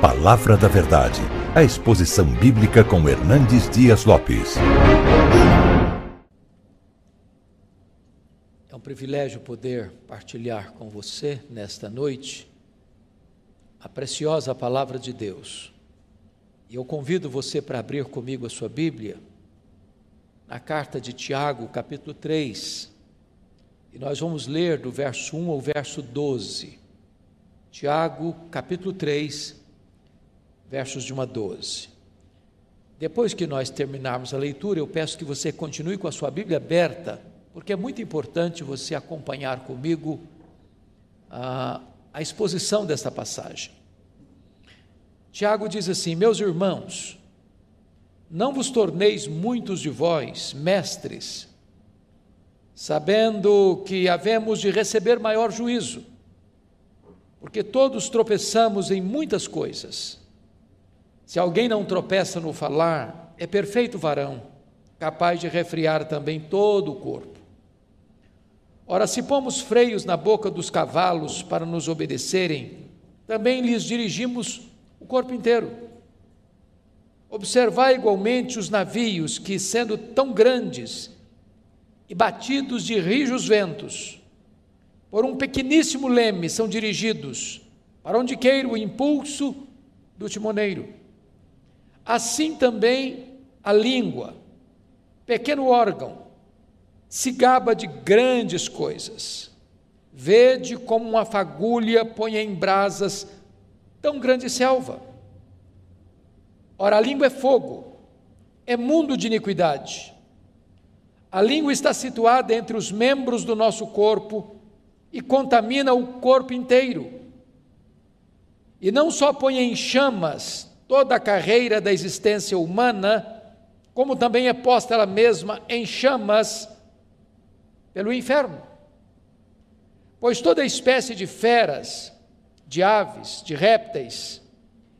Palavra da Verdade, a exposição bíblica com Hernandes Dias Lopes. É um privilégio poder partilhar com você nesta noite a preciosa Palavra de Deus. E eu convido você para abrir comigo a sua Bíblia na carta de Tiago, capítulo 3, e nós vamos ler do verso 1 ao verso 12. Tiago, capítulo 3, versos de 1 a 12. Depois que nós terminarmos a leitura, eu peço que você continue com a sua Bíblia aberta, porque é muito importante você acompanhar comigo a exposição desta passagem. Tiago diz assim: meus irmãos, não vos torneis muitos de vós mestres, sabendo que havemos de receber maior juízo, porque todos tropeçamos em muitas coisas. Se alguém não tropeça no falar, é perfeito varão, capaz de refrear também todo o corpo. Ora, se pomos freios na boca dos cavalos para nos obedecerem, também lhes dirigimos o corpo inteiro. Observai igualmente os navios que, sendo tão grandes e batidos de rijos ventos, por um pequeníssimo leme são dirigidos para onde queira o impulso do timoneiro. Assim também a língua, pequeno órgão, se gaba de grandes coisas. Vede como uma fagulha põe em brasas tão grande selva. Ora, a língua é fogo, é mundo de iniquidade. A língua está situada entre os membros do nosso corpo e contamina o corpo inteiro. E não só põe em chamas toda a carreira da existência humana, como também é posta ela mesma em chamas pelo inferno. Pois toda espécie de feras, de aves, de répteis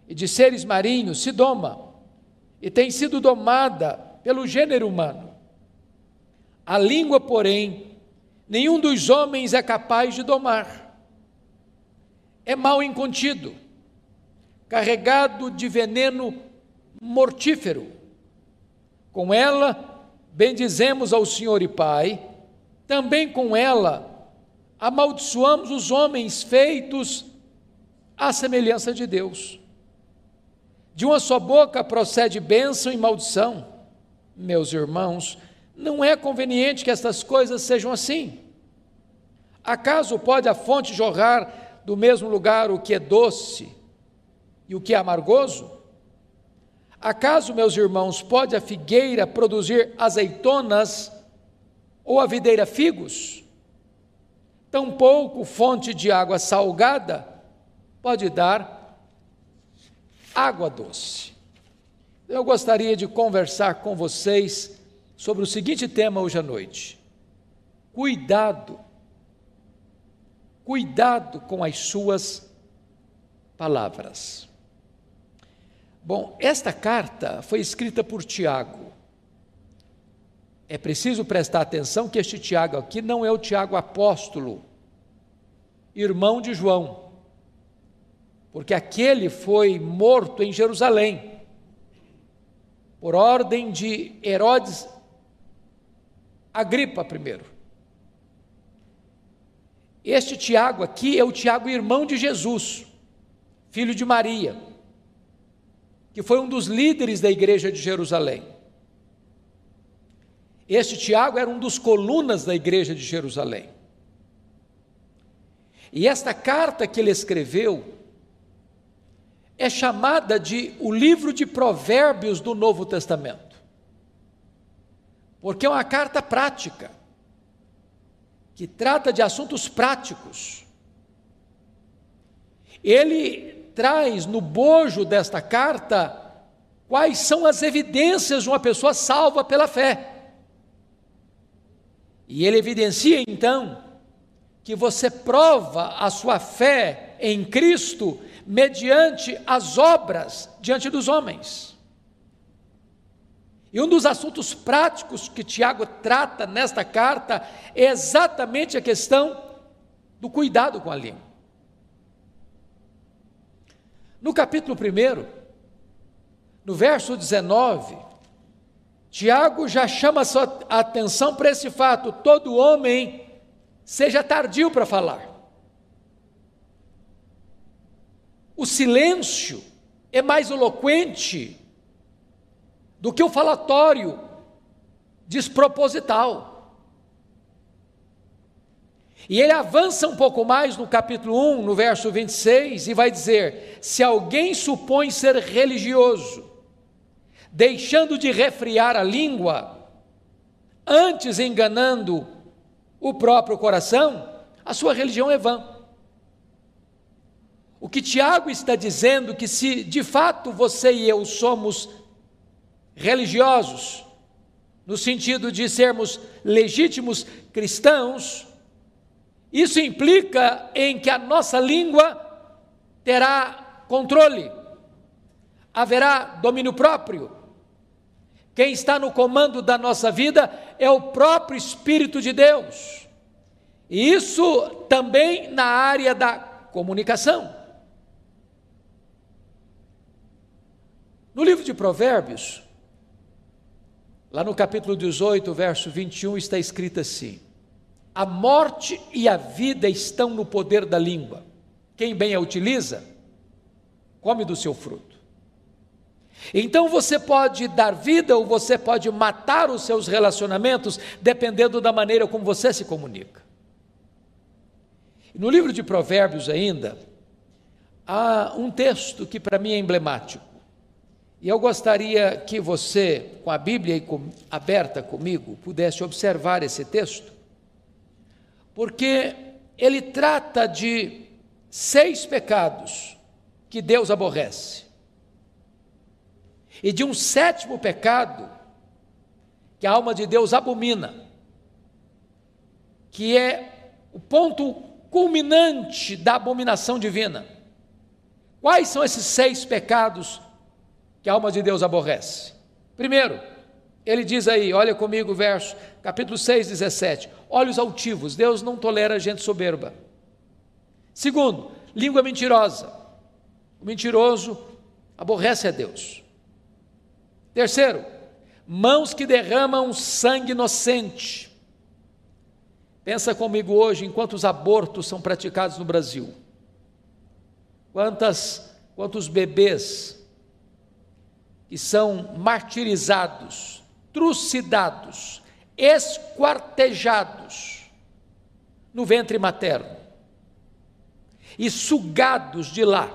e de seres marinhos se doma e tem sido domada pelo gênero humano. A língua, porém, nenhum dos homens é capaz de domar. É mal incontido, carregado de veneno mortífero. Com ela bendizemos ao Senhor e Pai, também com ela amaldiçoamos os homens feitos à semelhança de Deus. De uma só boca procede bênção e maldição. Meus irmãos, não é conveniente que estas coisas sejam assim. Acaso pode a fonte jorrar do mesmo lugar o que é doce e o que é amargoso? Acaso, meus irmãos, pode a figueira produzir azeitonas ou a videira figos? Tampouco fonte de água salgada pode dar água doce. Eu gostaria de conversar com vocês sobre o seguinte tema hoje à noite: cuidado com as suas palavras. Bom, esta carta foi escrita por Tiago. É preciso prestar atenção que este Tiago aqui não é o Tiago apóstolo, irmão de João, porque aquele foi morto em Jerusalém, por ordem de Herodes Agripa I. Este Tiago aqui é o Tiago irmão de Jesus, filho de Maria, que foi um dos líderes da igreja de Jerusalém. Este Tiago era um dos colunas da igreja de Jerusalém. E esta carta que ele escreveu é chamada de o livro de Provérbios do Novo Testamento, porque é uma carta prática, que trata de assuntos práticos. Ele traz no bojo desta carta quais são as evidências de uma pessoa salva pela fé. E ele evidencia então que você prova a sua fé em Cristo mediante as obras diante dos homens. E um dos assuntos práticos que Tiago trata nesta carta é exatamente a questão do cuidado com a língua. No capítulo 1, no verso 19, Tiago já chama a sua atenção para esse fato: todo homem seja tardio para falar. O silêncio é mais eloquente do que o falatório desproposital. E ele avança um pouco mais no capítulo 1, no verso 26, e vai dizer: se alguém supõe ser religioso, deixando de refrear a língua, antes enganando o próprio coração, a sua religião é vã. O que Tiago está dizendo, que se de fato você e eu somos religiosos, no sentido de sermos legítimos cristãos, isso implica em que a nossa língua terá controle, haverá domínio próprio. Quem está no comando da nossa vida é o próprio Espírito de Deus. E isso também na área da comunicação. No livro de Provérbios, lá no capítulo 18, verso 21, está escrito assim: a morte e a vida estão no poder da língua. Quem bem a utiliza, come do seu fruto. Então você pode dar vida ou você pode matar os seus relacionamentos, dependendo da maneira como você se comunica. No livro de Provérbios ainda, há um texto que para mim é emblemático. E eu gostaria que você, com a Bíblia aberta comigo, pudesse observar esse texto, porque ele trata de 6 pecados que Deus aborrece, e de um 7º pecado que a alma de Deus abomina, que é o ponto culminante da abominação divina. Quais são esses 6 pecados que a alma de Deus aborrece? Primeiro, ele diz aí, olha comigo o verso, capítulo 6, 17, olhos altivos. Deus não tolera gente soberba. Segundo, língua mentirosa. O mentiroso aborrece a Deus. Terceiro, mãos que derramam sangue inocente. Pensa comigo hoje em quantos abortos são praticados no Brasil. Quantos bebês que são martirizados, trucidados, esquartejados no ventre materno e sugados de lá,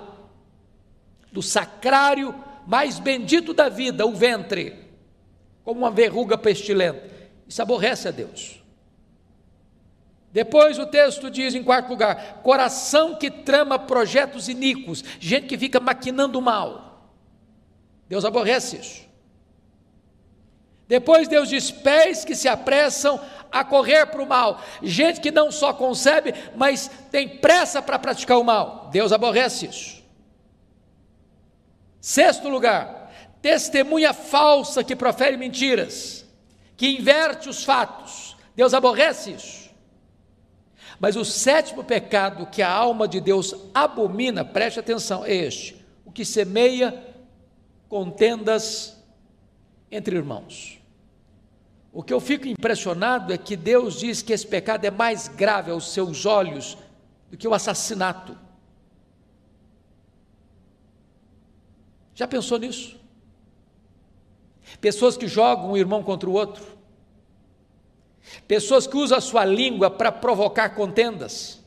do sacrário mais bendito da vida, o ventre, como uma verruga pestilenta. Isso aborrece a Deus. Depois o texto diz, em 4º lugar, coração que trama projetos iníquos, gente que fica maquinando mal. Deus aborrece isso. Depois Deus diz, pés que se apressam a correr para o mal, gente que não só concebe, mas tem pressa para praticar o mal. Deus aborrece isso. 6º lugar, testemunha falsa que profere mentiras, que inverte os fatos. Deus aborrece isso. Mas o 7º pecado que a alma de Deus abomina, preste atenção, é este: o que semeia contendas entre irmãos. O que eu fico impressionado é que Deus diz que esse pecado é mais grave aos seus olhos do que o assassinato. Já pensou nisso? Pessoas que jogam um irmão contra o outro, pessoas que usam a sua língua para provocar contendas,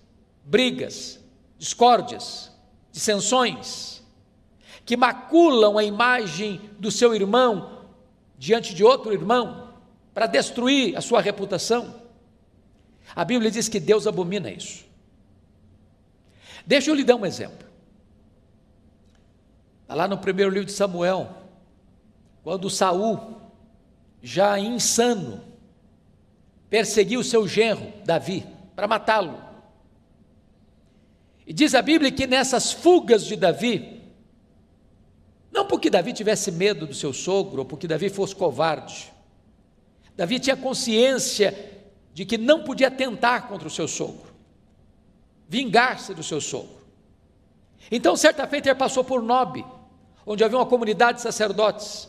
brigas, discórdias, dissensões, que maculam a imagem do seu irmão diante de outro irmão, para destruir a sua reputação. A Bíblia diz que Deus abomina isso. Deixa eu lhe dar um exemplo. Está lá no primeiro livro de Samuel, quando Saul, já insano, perseguiu o seu genro, Davi, para matá-lo. E diz a Bíblia que nessas fugas de Davi, não porque Davi tivesse medo do seu sogro, ou porque Davi fosse covarde, Davi tinha consciência de que não podia atentar contra o seu sogro, vingar-se do seu sogro. Então, certa feita, ele passou por Nob, onde havia uma comunidade de sacerdotes,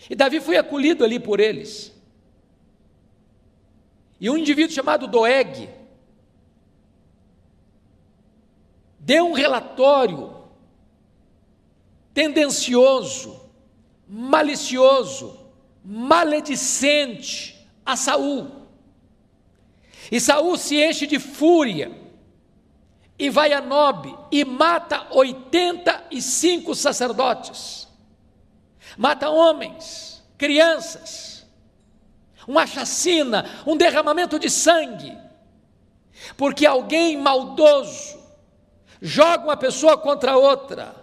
e Davi foi acolhido ali por eles. E um indivíduo chamado Doeg deu um relatório tendencioso, malicioso, maledicente a Saul. E Saul se enche de fúria e vai a Nob e mata 85 sacerdotes. Mata homens, crianças, uma chacina, um derramamento de sangue, porque alguém maldoso joga uma pessoa contra outra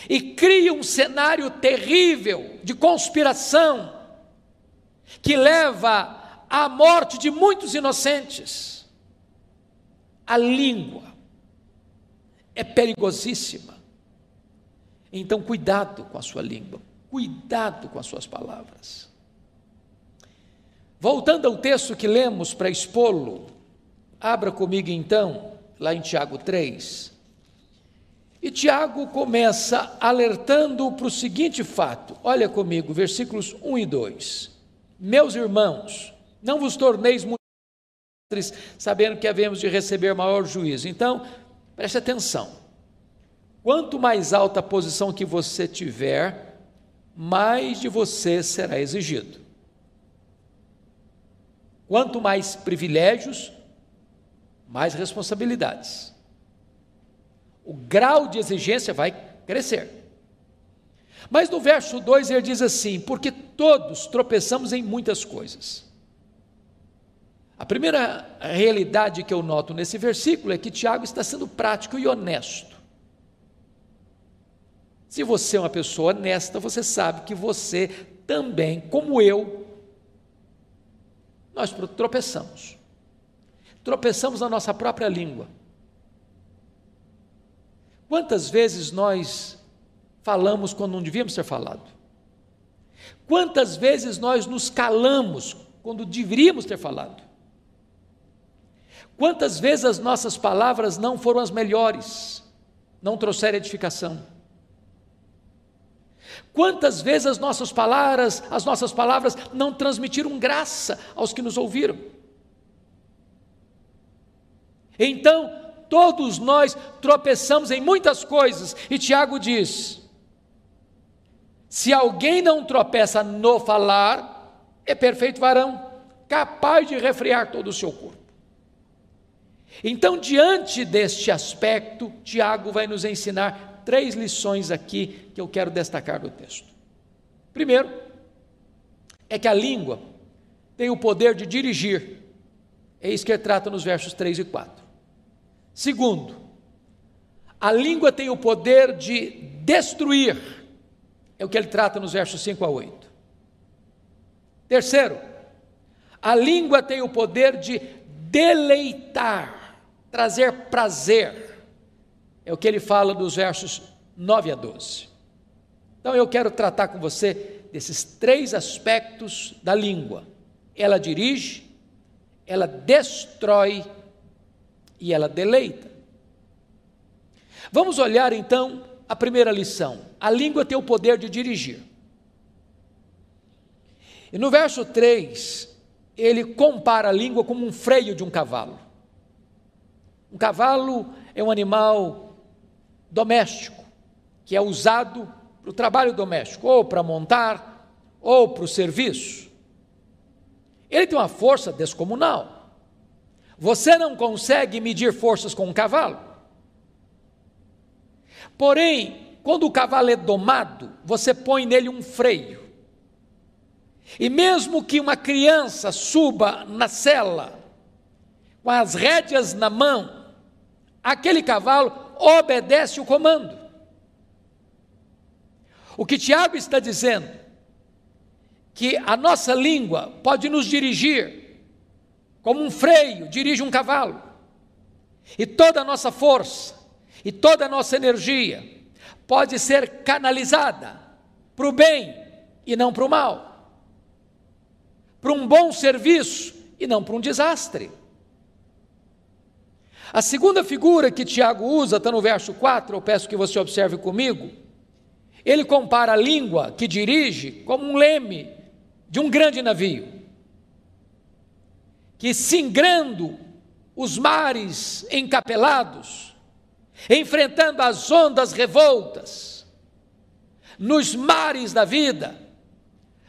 e cria um cenário terrível de conspiração que leva à morte de muitos inocentes. A língua é perigosíssima. Então, cuidado com a sua língua, cuidado com as suas palavras. Voltando ao texto que lemos para expô-lo, abra comigo então, lá em Tiago 3. E Tiago começa alertando para o seguinte fato, olha comigo, versículos 1 e 2. Meus irmãos, não vos torneis muito mestres, sabendo que havemos de receber maior juízo. Então, preste atenção. Quanto mais alta a posição que você tiver, mais de você será exigido. Quanto mais privilégios, mais responsabilidades. O grau de exigência vai crescer. Mas no verso 2 ele diz assim: porque todos tropeçamos em muitas coisas. A primeira realidade que eu noto nesse versículo é que Tiago está sendo prático e honesto. Se você é uma pessoa honesta, você sabe que você também, como eu, nós tropeçamos. Tropeçamos na nossa própria língua. Quantas vezes nós falamos quando não devíamos ter falado? Quantas vezes nós nos calamos quando deveríamos ter falado? Quantas vezes as nossas palavras não foram as melhores, não trouxeram edificação? Quantas vezes as nossas palavras não transmitiram graça aos que nos ouviram? Então, todos nós tropeçamos em muitas coisas, e Tiago diz: se alguém não tropeça no falar, é perfeito varão, capaz de refrear todo o seu corpo. Então, diante deste aspecto, Tiago vai nos ensinar 3 lições aqui que eu quero destacar do texto. Primeiro, é que a língua tem o poder de dirigir, é isso que ele trata nos versos 3 e 4. Segundo, a língua tem o poder de destruir, é o que ele trata nos versos 5 a 8. Terceiro, a língua tem o poder de deleitar, trazer prazer, é o que ele fala dos versos 9 a 12. Então eu quero tratar com você desses 3 aspectos da língua. Ela dirige, ela destrói e ela deleita. Vamos olhar então a primeira lição. A língua tem o poder de dirigir. E no verso 3, ele compara a língua como um freio de um cavalo. Um cavalo é um animal doméstico, que é usado para o trabalho doméstico, ou para montar, ou para o serviço. Ele tem uma força descomunal. Você não consegue medir forças com um cavalo. Porém, quando o cavalo é domado, você põe nele um freio. E mesmo que uma criança suba na sela, com as rédeas na mão, aquele cavalo obedece o comando. O que Tiago está dizendo, que a nossa língua pode nos dirigir, como um freio dirige um cavalo, e toda a nossa força, e toda a nossa energia, pode ser canalizada para o bem e não para o mal, para um bom serviço e não para um desastre. A segunda figura que Tiago usa, está no verso 4, eu peço que você observe comigo. Ele compara a língua que dirige como um leme de um grande navio, que singrando os mares encapelados, enfrentando as ondas revoltas, nos mares da vida,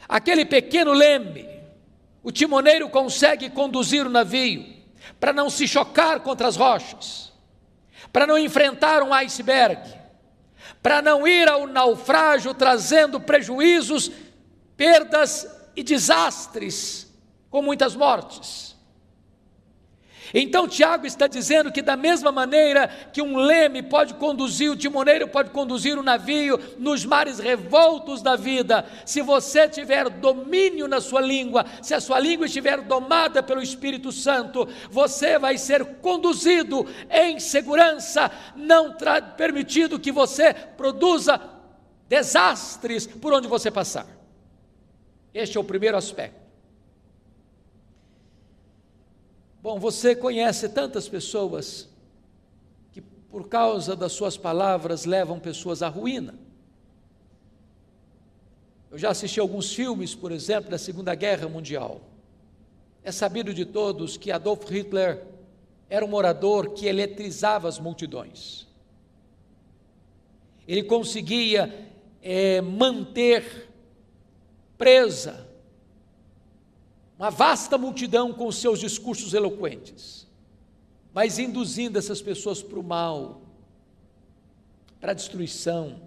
aquele pequeno leme, o timoneiro consegue conduzir o navio, para não se chocar contra as rochas, para não enfrentar um iceberg, para não ir ao naufrágio trazendo prejuízos, perdas e desastres, com muitas mortes. Então Tiago está dizendo que da mesma maneira que um leme pode conduzir, o timoneiro pode conduzir o navio nos mares revoltos da vida, se você tiver domínio na sua língua, se a sua língua estiver domada pelo Espírito Santo, você vai ser conduzido em segurança, não permitido que você produza desastres por onde você passar. Este é o primeiro aspecto. Bom, você conhece tantas pessoas que por causa das suas palavras levam pessoas à ruína. Eu já assisti alguns filmes, por exemplo, da Segunda Guerra Mundial. É sabido de todos que Adolf Hitler era um orador que eletrizava as multidões. Ele conseguia manter presa uma vasta multidão com os seus discursos eloquentes, mas induzindo essas pessoas para o mal, para a destruição,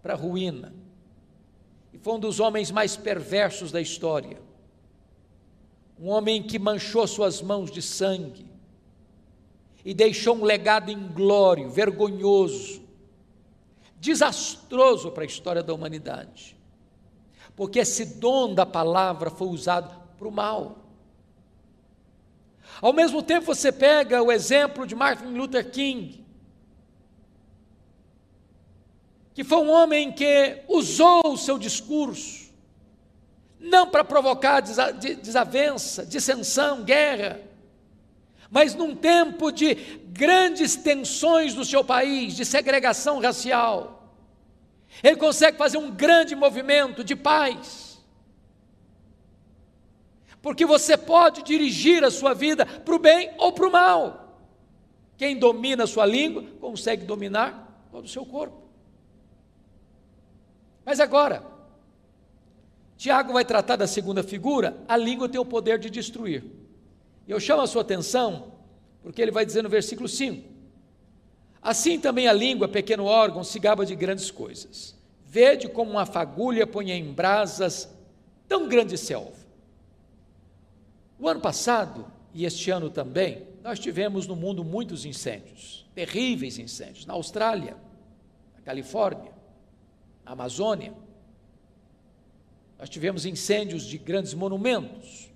para a ruína. E foi um dos homens mais perversos da história, um homem que manchou suas mãos de sangue e deixou um legado inglório, vergonhoso, desastroso para a história da humanidade, porque esse dom da palavra foi usado para o mal. Ao mesmo tempo você pega o exemplo de Martin Luther King, que foi um homem que usou o seu discurso, não para provocar desavença, dissensão, guerra, mas num tempo de grandes tensões no seu país, de segregação racial, ele consegue fazer um grande movimento de paz, porque você pode dirigir a sua vida para o bem ou para o mal. Quem domina a sua língua, consegue dominar todo o seu corpo. Mas agora, Tiago vai tratar da segunda figura, a língua tem o poder de destruir. E eu chamo a sua atenção, porque ele vai dizer no versículo 5, assim também a língua, pequeno órgão, se gaba de grandes coisas. Vede como uma fagulha põe em brasas tão grande selva. O ano passado, e este ano também, nós tivemos no mundo muitos incêndios, terríveis incêndios, na Austrália, na Califórnia, na Amazônia. Nós tivemos incêndios de grandes monumentos,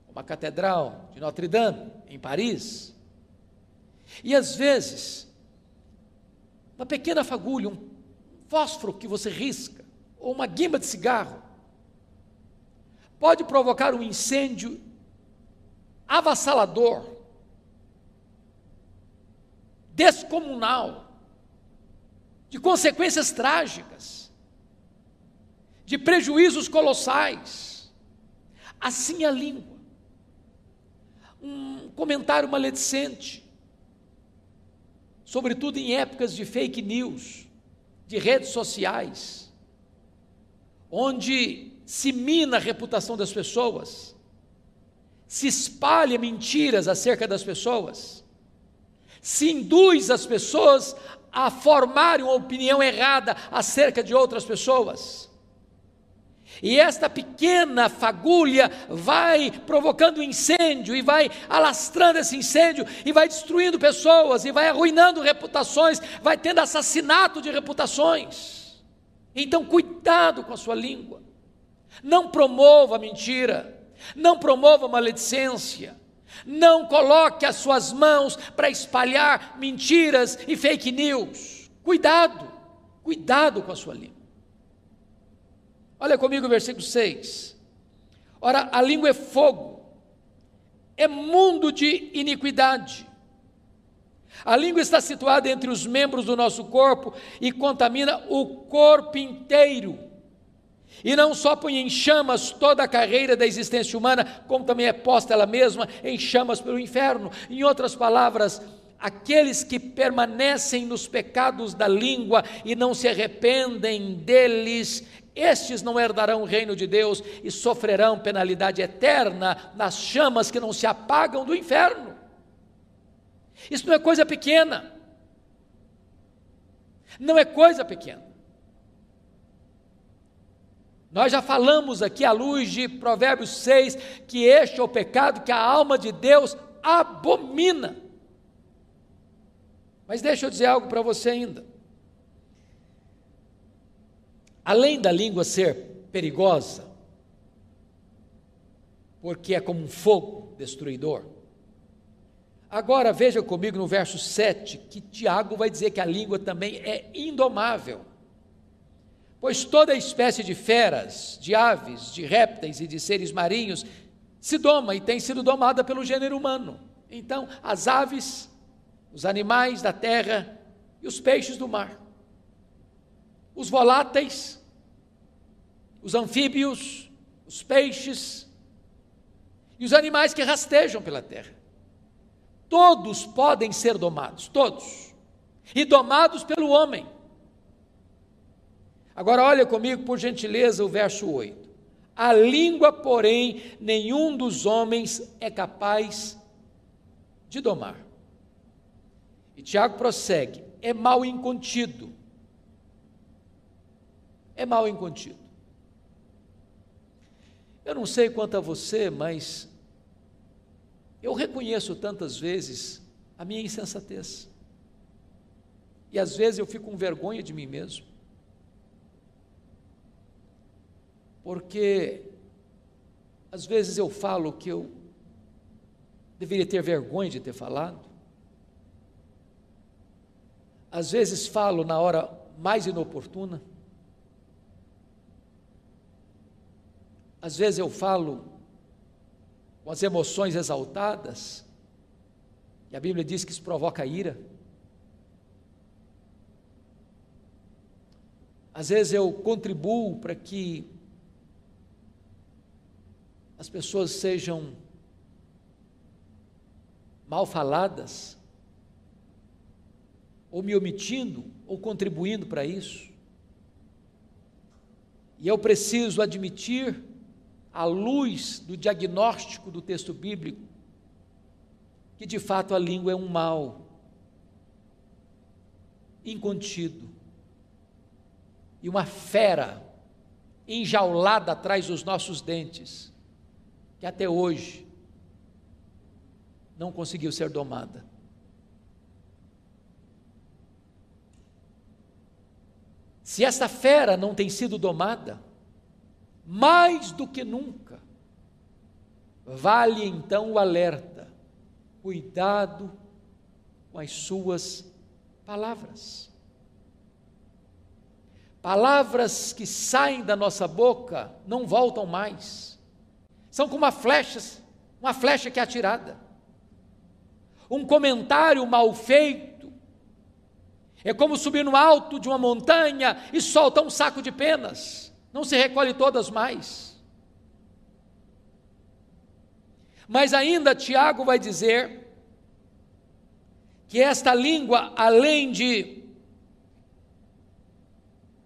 como a Catedral de Notre Dame, em Paris. E às vezes, uma pequena fagulha, um fósforo que você risca, ou uma guimba de cigarro, pode provocar um incêndio avassalador, descomunal, de consequências trágicas, de prejuízos colossais. Assim a língua. Um comentário maledicente, sobretudo em épocas de fake news, de redes sociais, onde se mina a reputação das pessoas, se espalha mentiras acerca das pessoas, se induz as pessoas a formarem uma opinião errada acerca de outras pessoas. E esta pequena fagulha vai provocando incêndio, e vai alastrando esse incêndio, e vai destruindo pessoas, e vai arruinando reputações, vai tendo assassinato de reputações. Então cuidado com a sua língua, não promova mentira, não promova maledicência, não coloque as suas mãos para espalhar mentiras e fake news. Cuidado com a sua língua. Olha comigo o versículo 6. Ora, a língua é fogo, é mundo de iniquidade. A língua está situada entre os membros do nosso corpo e contamina o corpo inteiro. E não só põe em chamas toda a carreira da existência humana, como também é posta ela mesma em chamas pelo inferno. Em outras palavras, aqueles que permanecem nos pecados da língua e não se arrependem deles, estes não herdarão o reino de Deus e sofrerão penalidade eterna nas chamas que não se apagam do inferno. Isso não é coisa pequena. Não é coisa pequena. Nós já falamos aqui à luz de Provérbios 6, que este é o pecado que a alma de Deus abomina. Mas deixa eu dizer algo para você ainda. Além da língua ser perigosa, porque é como um fogo destruidor, agora veja comigo no verso 7, que Tiago vai dizer que a língua também é indomável. Pois toda espécie de feras, de aves, de répteis e de seres marinhos se doma e tem sido domada pelo gênero humano. Então, as aves, os animais da terra e os peixes do mar, os voláteis, os anfíbios, os peixes e os animais que rastejam pela terra, todos podem ser domados, todos, e domados pelo homem. Agora olha comigo, por gentileza, o verso 8. A língua, porém, nenhum dos homens é capaz de domar. E Tiago prossegue, é mal incontido. É mal incontido. Eu não sei quanto a você, mas eu reconheço tantas vezes a minha insensatez. E às vezes eu fico com vergonha de mim mesmo. Porque às vezes eu falo o que eu deveria ter vergonha de ter falado. Às vezes falo na hora mais inoportuna. Às vezes eu falo com as emoções exaltadas, e a Bíblia diz que isso provoca ira. Às vezes eu contribuo para que as pessoas sejam mal faladas, ou me omitindo, ou contribuindo para isso. E eu preciso admitir, à luz do diagnóstico do texto bíblico, que de fato a língua é um mal incontido, e uma fera enjaulada atrás dos nossos dentes, que até hoje não conseguiu ser domada. Se essa fera não tem sido domada, mais do que nunca, vale então o alerta: cuidado com as suas palavras. Palavras que saem da nossa boca não voltam mais. São como uma flecha que é atirada. Um comentário mal feito é como subir no alto de uma montanha e soltar um saco de penas. Não se recolhe todas mais. Mas ainda Tiago vai dizer que esta língua, além de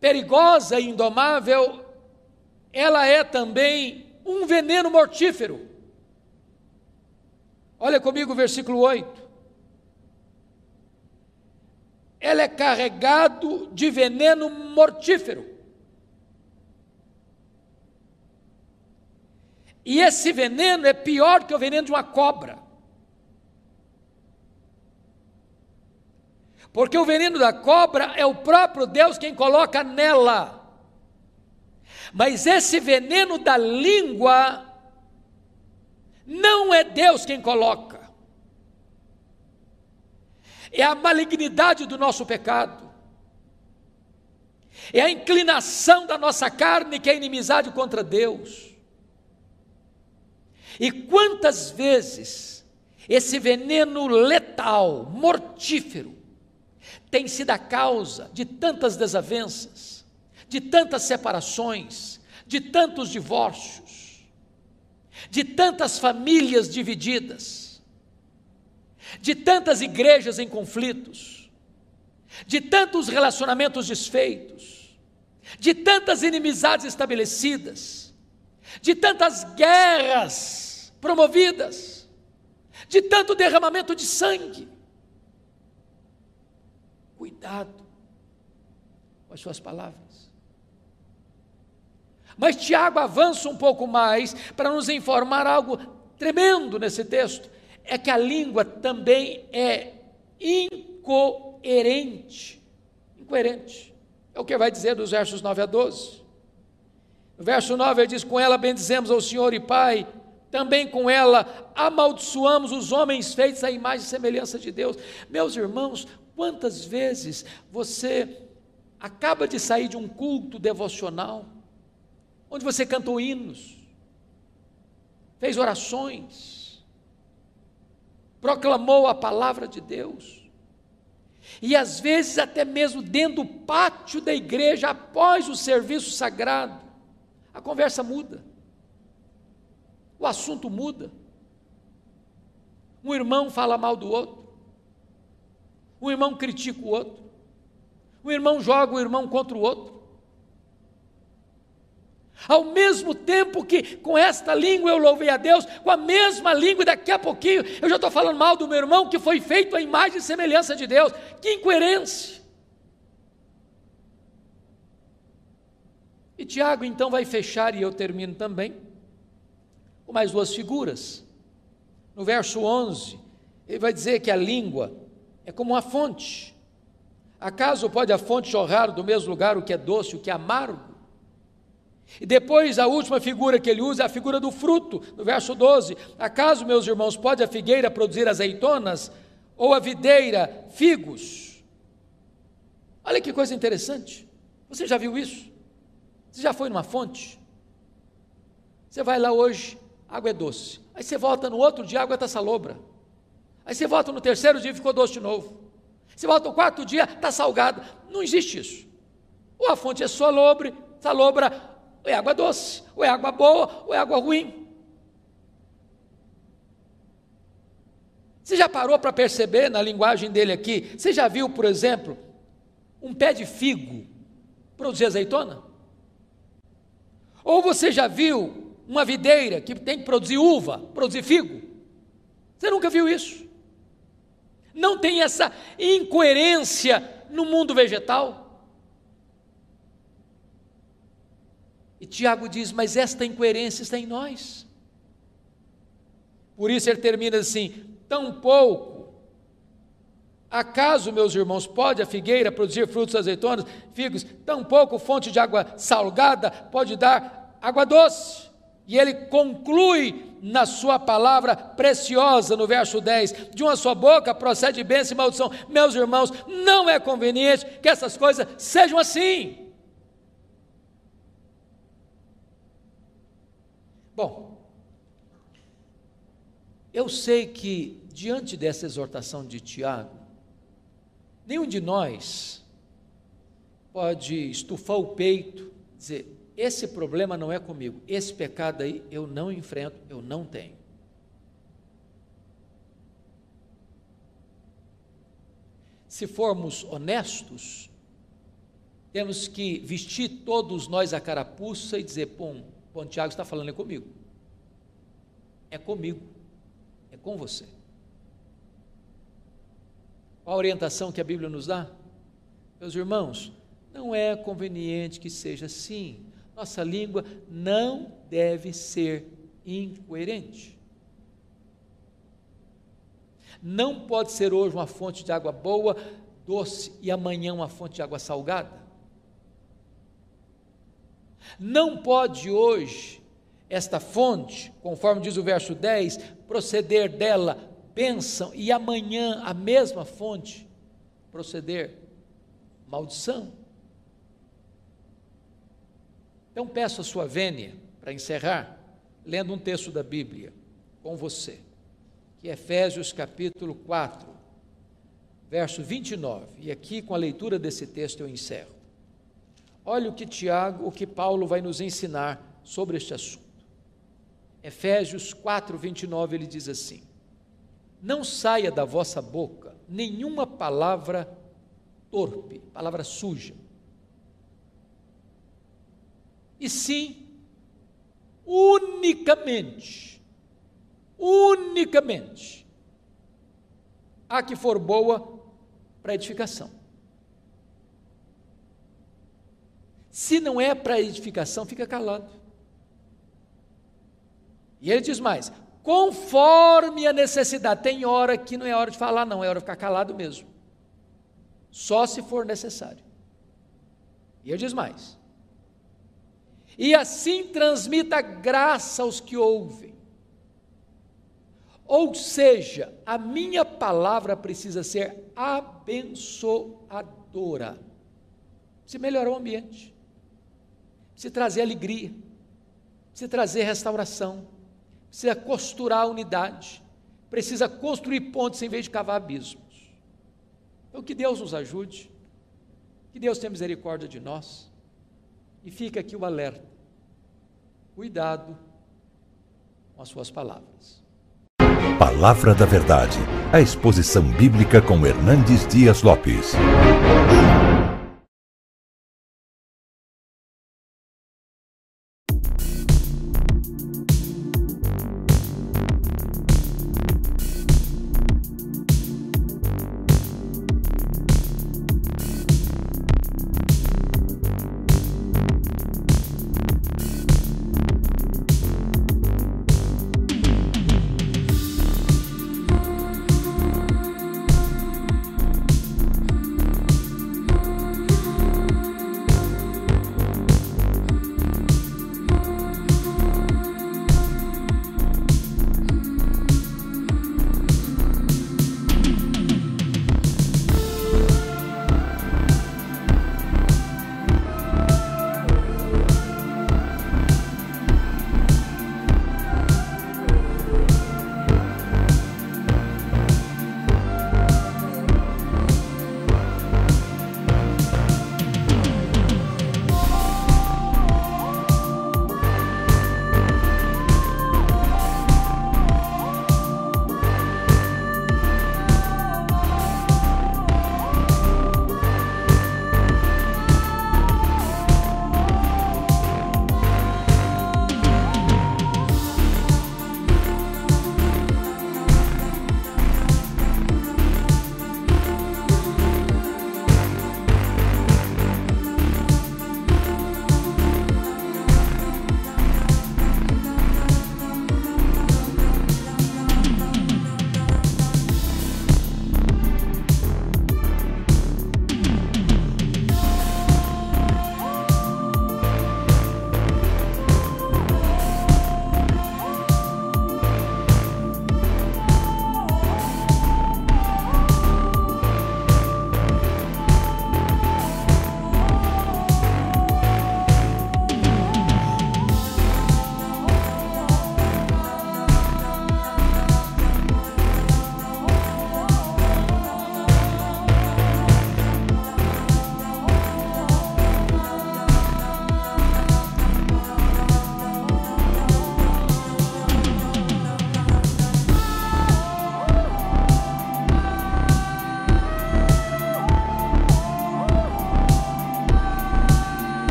perigosa e indomável, ela é também um veneno mortífero. Olha comigo o versículo 8. Ela é carregado de veneno mortífero. E esse veneno é pior que o veneno de uma cobra. Porque o veneno da cobra é o próprio Deus quem coloca nela. Mas esse veneno da língua não é Deus quem coloca. É a malignidade do nosso pecado. É a inclinação da nossa carne que é inimizade contra Deus. E quantas vezes esse veneno letal, mortífero, tem sido a causa de tantas desavenças, de tantas separações, de tantos divórcios, de tantas famílias divididas, de tantas igrejas em conflitos, de tantos relacionamentos desfeitos, de tantas inimizades estabelecidas, de tantas guerras promovidas, de tanto derramamento de sangue. Cuidado com as suas palavras. Mas Tiago avança um pouco mais para nos informar algo tremendo nesse texto, é que a língua também é incoerente. Incoerente. É o que vai dizer dos versos 9 a 12. No verso 9 ele diz: com ela bendizemos ao Senhor e Pai, também com ela amaldiçoamos os homens feitos à imagem e semelhança de Deus. Meus irmãos, quantas vezes você acaba de sair de um culto devocional, onde você cantou hinos, fez orações, proclamou a palavra de Deus, e às vezes até mesmo dentro do pátio da igreja, após o serviço sagrado, a conversa muda, o assunto muda, um irmão fala mal do outro, um irmão critica o outro, um irmão joga o irmão contra o outro, ao mesmo tempo que com esta língua eu louvei a Deus, com a mesma língua, e daqui a pouquinho eu já estou falando mal do meu irmão que foi feito à imagem e semelhança de Deus. Que incoerência! E Tiago então vai fechar, e eu termino também, com mais duas figuras. No verso 11, ele vai dizer que a língua é como uma fonte. Acaso pode a fonte jorrar do mesmo lugar o que é doce e o que é amargo? E depois a última figura que ele usa é a figura do fruto, no verso 12. Acaso, meus irmãos, pode a figueira produzir azeitonas, ou a videira figos? Olha que coisa interessante. Você já viu isso? Você já foi numa fonte? Você vai lá hoje, a água é doce. Aí você volta no outro dia, a água está salobra. Aí você volta no terceiro dia e ficou doce de novo. Você volta no quarto dia, está salgada. Não existe isso. Ou a fonte é salobra, ou é água doce, ou é água boa, ou é água ruim. Você já parou para perceber na linguagem dele aqui? Você já viu, por exemplo, um pé de figo produzir azeitona? Ou você já viu uma videira que tem que produzir uva, produzir figo? Você nunca viu isso? Não tem essa incoerência no mundo vegetal? E Tiago diz, mas esta incoerência está em nós. Por isso ele termina assim: tampouco, acaso, meus irmãos, pode a figueira produzir frutos azeitonas, figos? Tampouco fonte de água salgada pode dar água doce. E ele conclui na sua palavra preciosa, no verso 10, de uma só boca procede bênção e maldição. Meus irmãos, não é conveniente que essas coisas sejam assim. Bom, eu sei que diante dessa exortação de Tiago, nenhum de nós pode estufar o peito, dizer, esse problema não é comigo, esse pecado aí eu não enfrento, eu não tenho. Se formos honestos, temos que vestir todos nós a carapuça e dizer, bom, Tiago está falando é comigo, é com você. Qual a orientação que a Bíblia nos dá? Meus irmãos, não é conveniente que seja assim. Nossa língua não deve ser incoerente. Não pode ser hoje uma fonte de água boa, doce, e amanhã uma fonte de água salgada. Não pode hoje esta fonte, conforme diz o verso 10, proceder dela bênção, e amanhã a mesma fonte proceder maldição. Então peço a sua vênia, para encerrar, lendo um texto da Bíblia, com você, que é Efésios capítulo 4, verso 29, e aqui com a leitura desse texto eu encerro. Olha o que Paulo vai nos ensinar sobre este assunto. Efésios 4, 29, ele diz assim: não saia da vossa boca nenhuma palavra torpe, palavra suja, e sim, unicamente, a que for boa para edificação. Se não é para edificação, fica calado. E ele diz mais, conforme a necessidade. Tem hora que não é hora de falar, não, é hora de ficar calado mesmo, só se for necessário. E ele diz mais, e assim transmita graça aos que ouvem. Ou seja, a minha palavra precisa ser abençoadora, precisa melhorar o ambiente, precisa trazer alegria, precisa trazer restauração, precisa costurar a unidade, precisa construir pontes em vez de cavar abismos. Então que Deus nos ajude, que Deus tenha misericórdia de nós, e fica aqui o alerta, cuidado com as suas palavras. Palavra da Verdade, a exposição bíblica com Hernandes Dias Lopes.